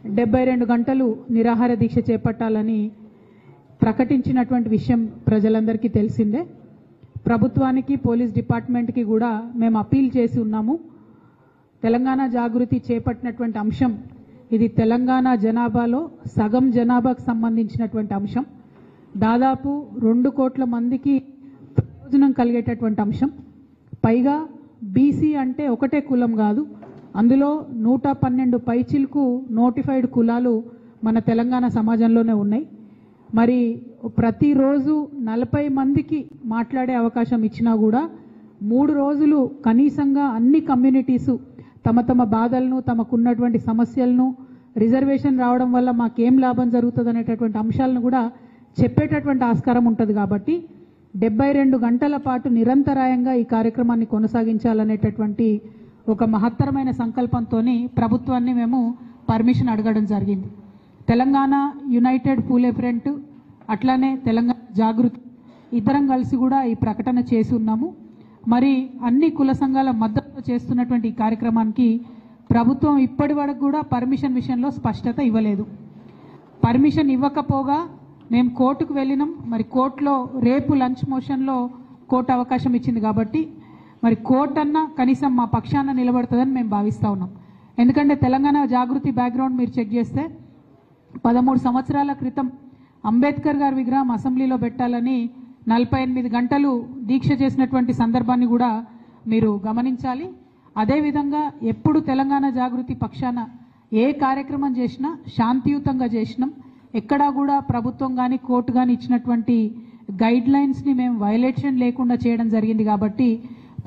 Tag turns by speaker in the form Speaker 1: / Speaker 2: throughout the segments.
Speaker 1: 72 గంటలు నిరాహార దీక్ష చేపట్టాలని ప్రకటించినటువంటి విషయం ప్రజలందరికీ తెలిసిందే. ప్రభుత్వానికి పోలీస్ డిపార్ట్మెంట్కి కూడా మేము అపీల్ చేసి ఉన్నాము. తెలంగాణ జాగృతి చేపట్టినటువంటి అంశం ఇది తెలంగాణ జనాభాలో సగం జనాభాకు సంబంధించినటువంటి అంశం. దాదాపు 2 కోట్ల మందికి ప్రయోజనం కలిగేటటువంటి అంశం. పైగా బీసీ అంటే ఒకటే కులం కాదు, అందులో 112 పైచిలకు నోటిఫైడ్ కులాలు మన తెలంగాణ సమాజంలోనే ఉన్నాయి. మరి ప్రతిరోజు 40 మందికి మాట్లాడే అవకాశం ఇచ్చినా కూడా 3 రోజులు కనీసంగా అన్ని కమ్యూనిటీసు తమ తమ బాధలను, తమకున్నటువంటి సమస్యలను, రిజర్వేషన్ రావడం వల్ల మాకేం లాభం జరుగుతుంది అనేటటువంటి అంశాలను కూడా చెప్పేటటువంటి ఆస్కారం ఉంటుంది. కాబట్టి 72 గంటల పాటు నిరంతరాయంగా ఈ కార్యక్రమాన్ని కొనసాగించాలనేటటువంటి ఒక మహత్తరమైన సంకల్పంతో ప్రభుత్వాన్ని మేము పర్మిషన్ అడగడం జరిగింది. తెలంగాణ యునైటెడ్ పూలే ఫ్రంట్ అట్లానే తెలంగాణ జాగృతి ఇద్దరం కలిసి కూడా ఈ ప్రకటన చేసి ఉన్నాము. మరి అన్ని కుల సంఘాల మద్దతుతో చేస్తున్నటువంటి ఈ కార్యక్రమానికి ప్రభుత్వం ఇప్పటి వరకు కూడా పర్మిషన్ విషయంలో స్పష్టత ఇవ్వలేదు. పర్మిషన్ ఇవ్వకపోగా మేము కోర్టుకు వెళ్ళినాం. మరి కోర్టులో రేపు లంచ్ మోషన్లో కోర్టు అవకాశం ఇచ్చింది కాబట్టి మరి కోర్టు అన్నా కనీసం మా పక్షాన నిలబడుతుందని మేము భావిస్తూ ఉన్నాం. ఎందుకంటే తెలంగాణ జాగృతి బ్యాక్గ్రౌండ్ మీరు చెక్ చేస్తే 13 సంవత్సరాల క్రితం అంబేద్కర్ గారి విగ్రహం అసెంబ్లీలో పెట్టాలని 48 గంటలు దీక్ష చేసినటువంటి సందర్భాన్ని కూడా మీరు గమనించాలి. అదేవిధంగా ఎప్పుడు తెలంగాణ జాగృతి పక్షాన ఏ కార్యక్రమం చేసినా శాంతియుతంగా చేసినాం. ఎక్కడా కూడా ప్రభుత్వం కానీ కోర్టు కానీ ఇచ్చినటువంటి గైడ్ లైన్స్ని మేము వైలేషన్ లేకుండా చేయడం జరిగింది. కాబట్టి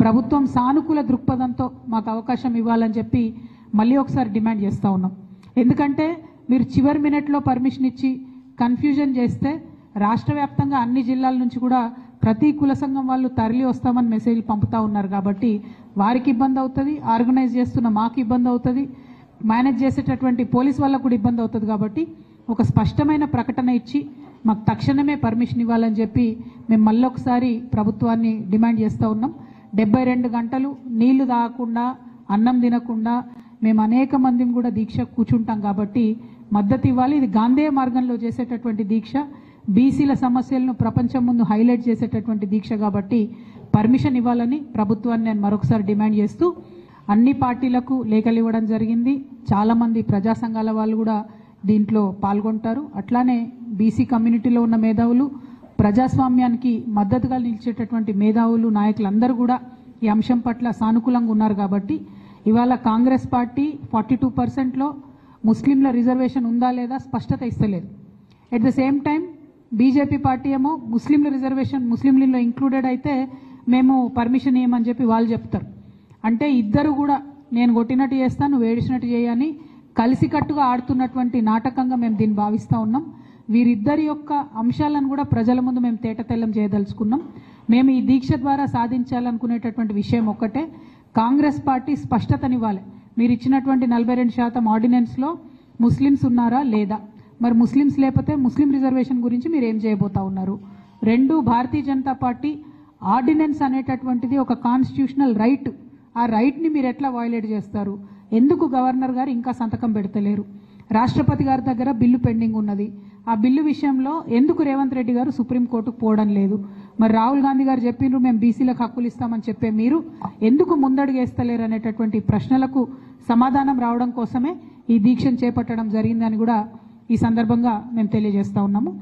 Speaker 1: ప్రభుత్వం సానుకూల దృక్పథంతో మాకు అవకాశం ఇవ్వాలని చెప్పి మళ్ళీ ఒకసారి డిమాండ్ చేస్తూ ఉన్నాం. ఎందుకంటే మీరు చివరి మినిట్లో పర్మిషన్ ఇచ్చి కన్ఫ్యూజన్ చేస్తే రాష్ట్ర వ్యాప్తంగా అన్ని జిల్లాల నుంచి కూడా ప్రతి కుల సంఘం వాళ్ళు తరలి వస్తామని మెసేజ్లు పంపుతూ ఉన్నారు. కాబట్టి వారికి ఇబ్బంది అవుతుంది, ఆర్గనైజ్ చేస్తున్న మాకు ఇబ్బంది అవుతుంది, మేనేజ్ చేసేటటువంటి పోలీస్ వాళ్ళకు కూడా ఇబ్బంది అవుతుంది. కాబట్టి ఒక స్పష్టమైన ప్రకటన ఇచ్చి మాకు తక్షణమే పర్మిషన్ ఇవ్వాలని చెప్పి మేము మళ్ళీ ఒకసారి ప్రభుత్వాన్ని డిమాండ్ చేస్తూ ఉన్నాం. 72 గంటలు నీళ్లు తాగకుండా, అన్నం తినకుండా మేము అనేక మందిని కూడా దీక్ష కూర్చుంటాం. కాబట్టి మద్దతు ఇవ్వాలి. ఇది గాంధేయ మార్గంలో చేసేటటువంటి దీక్ష, బీసీల సమస్యలను ప్రపంచం ముందు హైలైట్ చేసేటటువంటి దీక్ష. కాబట్టి పర్మిషన్ ఇవ్వాలని ప్రభుత్వాన్ని నేను మరొకసారి డిమాండ్ చేస్తూ అన్ని పార్టీలకు లేఖలు ఇవ్వడం జరిగింది. చాలామంది ప్రజా సంఘాల వాళ్ళు కూడా దీంట్లో పాల్గొంటారు. అట్లానే బీసీ కమ్యూనిటీలో ఉన్న మేధావులు, ప్రజాస్వామ్యానికి మద్దతుగా నిలిచేటటువంటి మేధావులు, నాయకులందరూ కూడా ఈ అంశం పట్ల సానుకూలంగా ఉన్నారు. కాబట్టి ఇవాళ కాంగ్రెస్ పార్టీ 42%లో ముస్లింల రిజర్వేషన్ ఉందా లేదా స్పష్టత ఇస్తలేదు. At the same time BJP party ఏమో ముస్లింల రిజర్వేషన్ ముస్లింలలో ఇంక్లూడెడ్ అయితే మేము పర్మిషన్ ఇవ్వమని చెప్పి వాళ్ళు చెప్తారు. అంటే ఇద్దరు కూడా నేను కొట్టినట్టు చేస్తాను, నువ్వు ఏడిచినట్టు చేయని కలిసికట్టుగా ఆడుతున్నటువంటి నాటకంగా మేము దీన్ని భావిస్తూ ఉన్నాం. వీరిద్దరి యొక్క అంశాలను కూడా ప్రజల ముందు మేము తేటతెల్లం చేయదలుచుకున్నాం. మేము ఈ దీక్ష ద్వారా సాధించాలనుకునేటటువంటి విషయం ఒక్కటే, కాంగ్రెస్ పార్టీ స్పష్టతనివ్వాలి. మీరు ఇచ్చినటువంటి 42% ఆర్డినెన్స్లో ముస్లిమ్స్ ఉన్నారా లేదా, మరి ముస్లిమ్స్ లేకపోతే ముస్లిం రిజర్వేషన్ గురించి మీరు ఏం చేయబోతా ఉన్నారు. 2, భారతీయ జనతా పార్టీ ఆర్డినెన్స్ అనేటటువంటిది ఒక కాన్స్టిట్యూషనల్ రైట్, ఆ రైట్ని మీరు ఎట్లా వయలేట్ చేస్తారు, ఎందుకు గవర్నర్ గారు ఇంకా సంతకం పెడతలేరు, రాష్ట్రపతి గారి దగ్గర బిల్లు పెండింగ్ ఉన్నది, ఆ బిల్లు విషయంలో ఎందుకు రేవంత్ రెడ్డి గారు సుప్రీంకోర్టుకు పోవడం లేదు, మరి రాహుల్ గాంధీ గారు చెప్పిండ్రు మేము బీసీలకు హక్కులు ఇస్తామని చెప్పే మీరు ఎందుకు ముందడుగు వేస్తలేరు అనేటటువంటి ప్రశ్నలకు సమాధానం రావడం కోసమే ఈ దీక్షను చేపట్టడం జరిగిందని కూడా ఈ సందర్భంగా మేము తెలియజేస్తా ఉన్నాము.